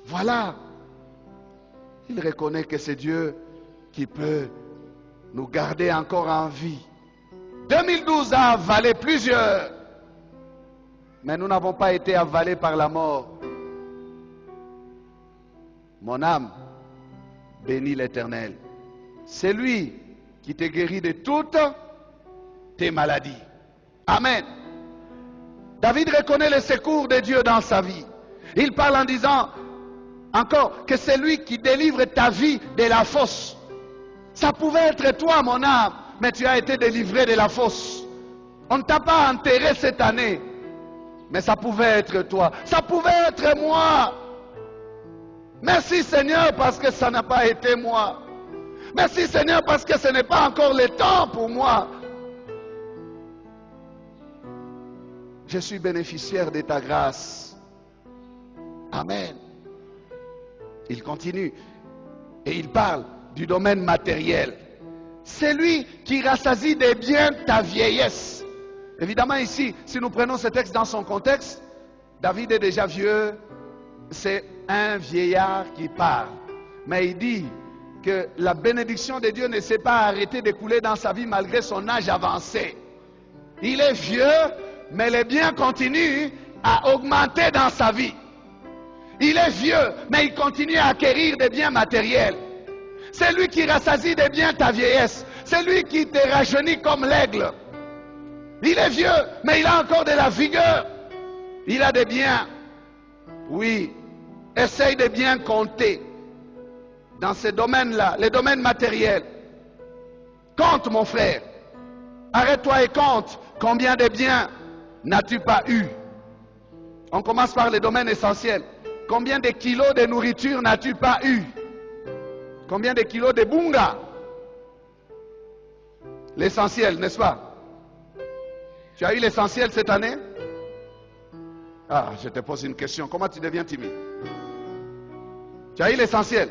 Voilà. Il reconnaît que c'est Dieu qui peut nous garder encore en vie. 2012 a avalé plusieurs, mais nous n'avons pas été avalés par la mort. Mon âme bénit l'Éternel. C'est lui qui te guérit de toutes tes maladies. Amen. David reconnaît le secours de Dieu dans sa vie. Il parle en disant encore que c'est lui qui délivre ta vie de la fosse. Ça pouvait être toi, mon âme, mais tu as été délivré de la fosse. On ne t'a pas enterré cette année, mais ça pouvait être toi. Ça pouvait être moi. Merci Seigneur parce que ça n'a pas été moi. Merci Seigneur parce que ce n'est pas encore le temps pour moi. Je suis bénéficiaire de ta grâce. Amen. Il continue et il parle du domaine matériel. C'est lui qui rassasie des biens ta vieillesse. Évidemment ici, si nous prenons ce texte dans son contexte, David est déjà vieux, c'est un vieillard qui parle. Mais il dit que la bénédiction de Dieu ne s'est pas arrêtée de couler dans sa vie malgré son âge avancé. Il est vieux, mais les biens continuent à augmenter dans sa vie. Il est vieux, mais il continue à acquérir des biens matériels. C'est lui qui rassasie des biens ta vieillesse. C'est lui qui te rajeunit comme l'aigle. Il est vieux, mais il a encore de la vigueur. Il a des biens. Oui, essaye de bien compter dans ces domaines-là, les domaines matériels. Compte, mon frère. Arrête-toi et compte combien de biens n'as-tu pas eu. On commence par les domaines essentiels. Combien de kilos de nourriture n'as-tu pas eu? Combien de kilos de bunga? L'essentiel, n'est-ce pas? Tu as eu l'essentiel cette année? Ah, je te pose une question. Comment tu deviens timide? Tu as eu l'essentiel?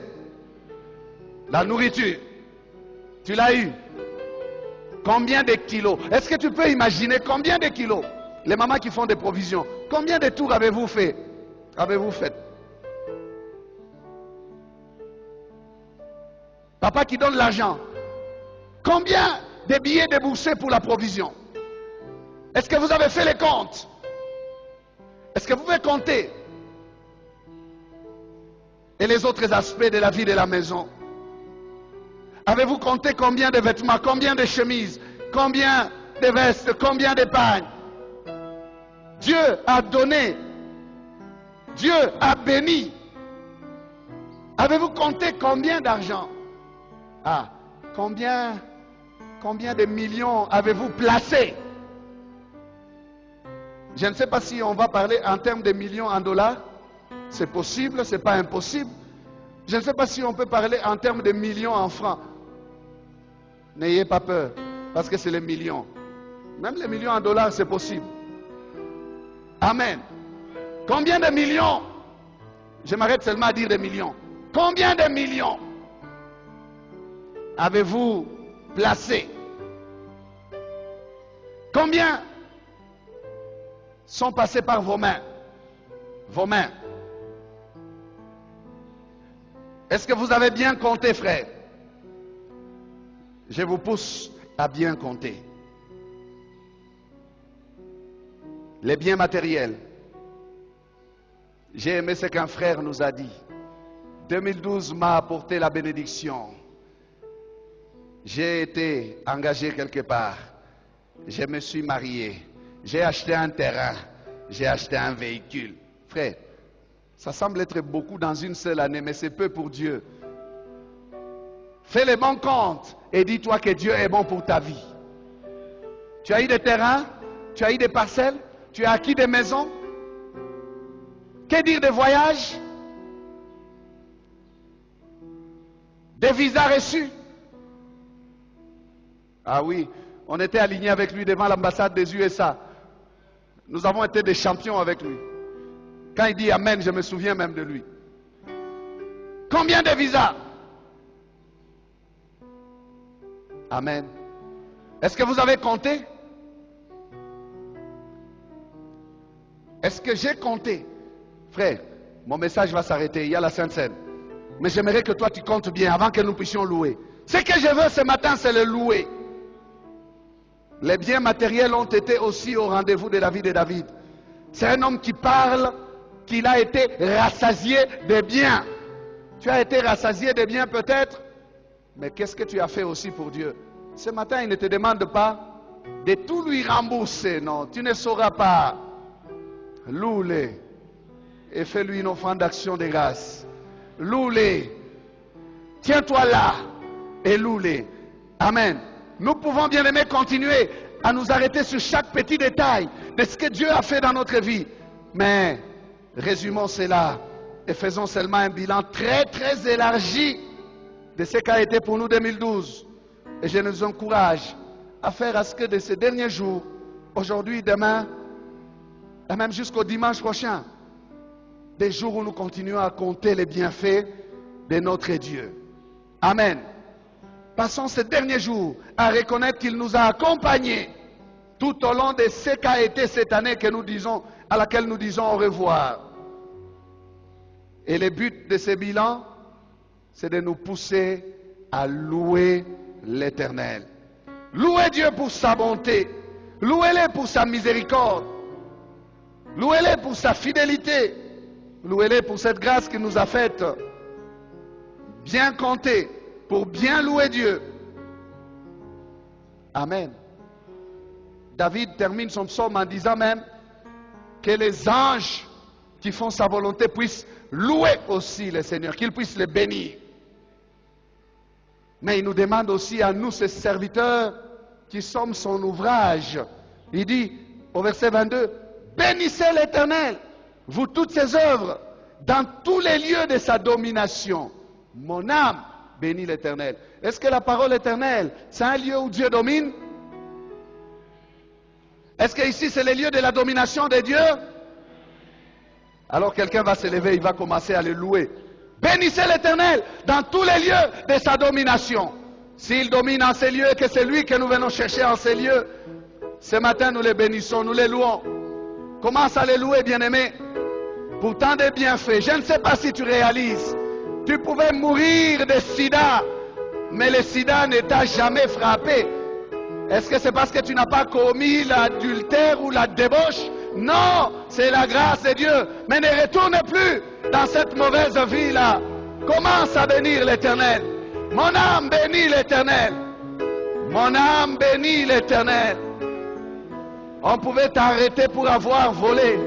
La nourriture. Tu l'as eu? Combien de kilos? Est-ce que tu peux imaginer combien de kilos? Les mamans qui font des provisions. Combien de tours avez-vous fait? Avez-vous fait? Papa qui donne l'argent. Combien de billets déboursés pour la provision? Est-ce que vous avez fait les comptes? Est-ce que vous pouvez compter? Et les autres aspects de la vie de la maison? Avez-vous compté combien de vêtements, combien de chemises, combien de vestes, combien d'épargne? Dieu a donné. Dieu a béni. Avez-vous compté combien d'argent? Ah, combien de millions avez-vous placé? Je ne sais pas si on va parler en termes de millions en dollars. C'est possible, c'est pas impossible. Je ne sais pas si on peut parler en termes de millions en francs. N'ayez pas peur, parce que c'est les millions. Même les millions en dollars, c'est possible. Amen. Combien de millions? Je m'arrête seulement à dire des millions. Combien de millions avez-vous placé? Combien sont passés par vos mains? Vos mains. Est-ce que vous avez bien compté, frère? Je vous pousse à bien compter. Les biens matériels. J'ai aimé ce qu'un frère nous a dit. 2012 m'a apporté la bénédiction. J'ai été engagé quelque part. Je me suis marié. J'ai acheté un terrain. J'ai acheté un véhicule. Frère, ça semble être beaucoup dans une seule année, mais c'est peu pour Dieu. Fais les bons comptes et dis-toi que Dieu est bon pour ta vie. Tu as eu des terrains, tu as eu des parcelles, tu as acquis des maisons. Que dire des voyages? Des visas reçus? Ah oui, on était alignés avec lui devant l'ambassade des USA. Nous avons été des champions avec lui. Quand il dit Amen, je me souviens même de lui. Combien de visas? Amen. Est-ce que vous avez compté? Est-ce que j'ai compté? Frère, Mon message va s'arrêter, il y a la Sainte Seine. Mais j'aimerais que toi tu comptes bien avant que nous puissions louer. Ce que je veux ce matin, c'est le louer. Les biens matériels ont été aussi au rendez-vous de la vie de David. C'est un homme qui parle qu'il a été rassasié de biens. Tu as été rassasié de biens peut-être, mais qu'est-ce que tu as fait aussi pour Dieu? Ce matin, il ne te demande pas de tout lui rembourser, non, tu ne sauras pas. Loue-le et fais-lui une offrande d'action de grâce. Loue-le. Tiens-toi là et loue-le. Amen. Nous pouvons, bien aimés, continuer à nous arrêter sur chaque petit détail de ce que Dieu a fait dans notre vie. Mais résumons cela et faisons seulement un bilan très très élargi de ce qu'a été pour nous 2012. Et je nous encourage à faire à ce que de ces derniers jours, aujourd'hui, demain, et même jusqu'au dimanche prochain, des jours où nous continuons à compter les bienfaits de notre Dieu. Amen. Passons ces derniers jours à reconnaître qu'il nous a accompagnés tout au long de ce qu'a été cette année que nous disons, à laquelle nous disons au revoir. Et le but de ce bilan, c'est de nous pousser à louer l'Éternel. Louez Dieu pour sa bonté. Louez-le pour sa miséricorde. Louez-le pour sa fidélité. Louez-le pour cette grâce qu'il nous a faite. Bien compter pour bien louer Dieu. Amen. David termine son psaume en disant même que les anges qui font sa volonté puissent louer aussi le Seigneur, qu'ils puissent le bénir. Mais il nous demande aussi à nous, ses serviteurs, qui sommes son ouvrage. Il dit au verset 22, bénissez l'Éternel, vous toutes ses œuvres, dans tous les lieux de sa domination. Mon âme bénit l'Éternel. Est-ce que la parole éternelle, c'est un lieu où Dieu domine? Est-ce que ici c'est le lieu de la domination de Dieu? Alors quelqu'un va se lever, il va commencer à le louer. Bénissez l'Éternel dans tous les lieux de sa domination. S'il domine en ces lieux, que c'est lui que nous venons chercher en ces lieux, ce matin nous les bénissons, nous les louons. Commence à les louer, bien-aimés, pour tant de bienfaits. Je ne sais pas si tu réalises, tu pouvais mourir de sida, mais le sida ne t'a jamais frappé. Est-ce que c'est parce que tu n'as pas commis l'adultère ou la débauche? Non, c'est la grâce de Dieu. Mais ne retourne plus dans cette mauvaise vie-là. Commence à bénir l'Éternel. Mon âme bénit l'Éternel. Mon âme bénit l'Éternel. On pouvait t'arrêter pour avoir volé.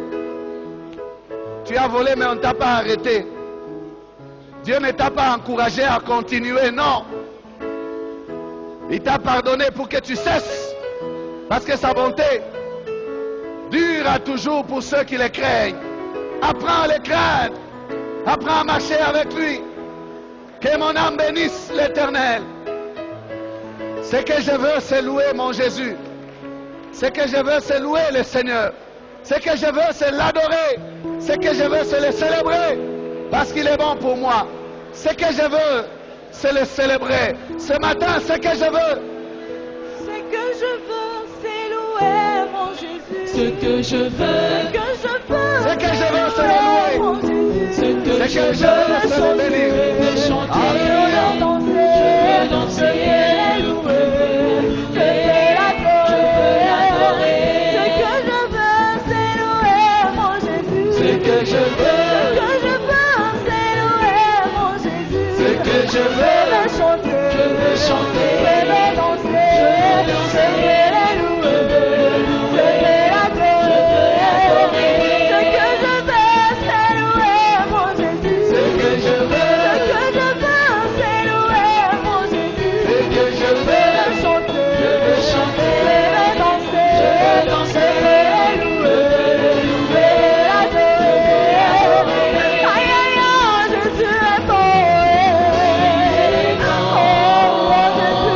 Tu as volé, mais on ne t'a pas arrêté. Dieu ne t'a pas encouragé à continuer, non. Il t'a pardonné pour que tu cesses. Parce que sa bonté dure toujours pour ceux qui le craignent. Apprends à le craindre. Apprends à marcher avec lui. Que mon âme bénisse l'Éternel. Ce que je veux, c'est louer mon Jésus. Ce que je veux, c'est louer le Seigneur. Ce que je veux, c'est l'adorer. Ce que je veux, c'est le célébrer. Parce qu'il est bon pour moi. Ce que je veux, c'est le célébrer. Ce matin, ce que je veux. Ce que je veux, c'est louer mon Jésus. Ce que je veux, Ce que je veux, Ce que je veux, c'est le louer. mon Jésus. ce que Ce je que je veux, c'est le bénir. veux chanter, Alléluia. je veux danser et louer, je veux l'adorer. Ce que je veux, c'est louer mon Jésus. Ce que je veux, c'est louer mon Jésus. ce que je veux, chanter, je veux chanter, je veux danser, je veux danser, je veux louer, je veux louer, je veux adorer. je veux adorer. Ce que je veux, c'est louer mon Jésus. Ce que je veux, c'est louer mon Jésus. ce que je veux, chanter, je veux chanter, je veux danser, je veux danser, je veux louer, je veux adorer. Aïe aïe aïe, Jésus est bon. Oh, Jésus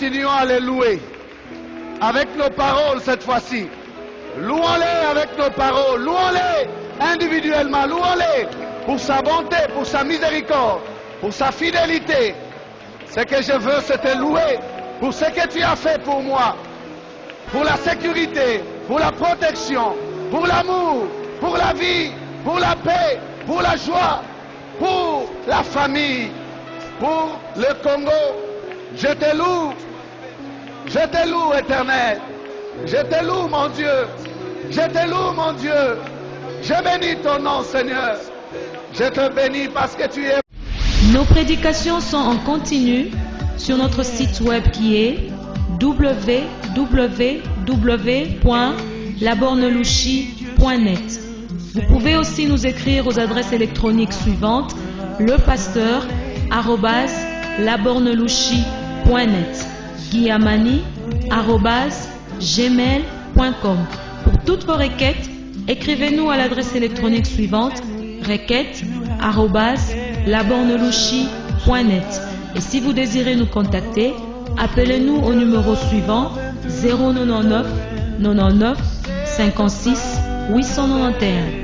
continuons à les louer. Avec nos paroles cette fois-ci. Louons-les avec nos paroles. Louons-les individuellement. Louons-les pour sa bonté, pour sa miséricorde, pour sa fidélité. Ce que je veux, c'est te louer pour ce que tu as fait pour moi. Pour la sécurité, pour la protection, pour l'amour, pour la vie, pour la paix, pour la joie, pour la famille, pour le Congo. Je te loue, Éternel. Je te loue, mon Dieu. Je te loue, mon Dieu. Je bénis ton nom, Seigneur. Je te bénis parce que tu es... Nos prédications sont en continu sur notre site web qui est www.labornelouchi.net. Vous pouvez aussi nous écrire aux adresses électroniques suivantes: lepasteur@labornelouchi.net, guillamani@gmail.com. Pour toutes vos requêtes, écrivez-nous à l'adresse électronique suivante: requêtes@labornelouchi.net. Et si vous désirez nous contacter, appelez-nous au numéro suivant: 099 99 56 891.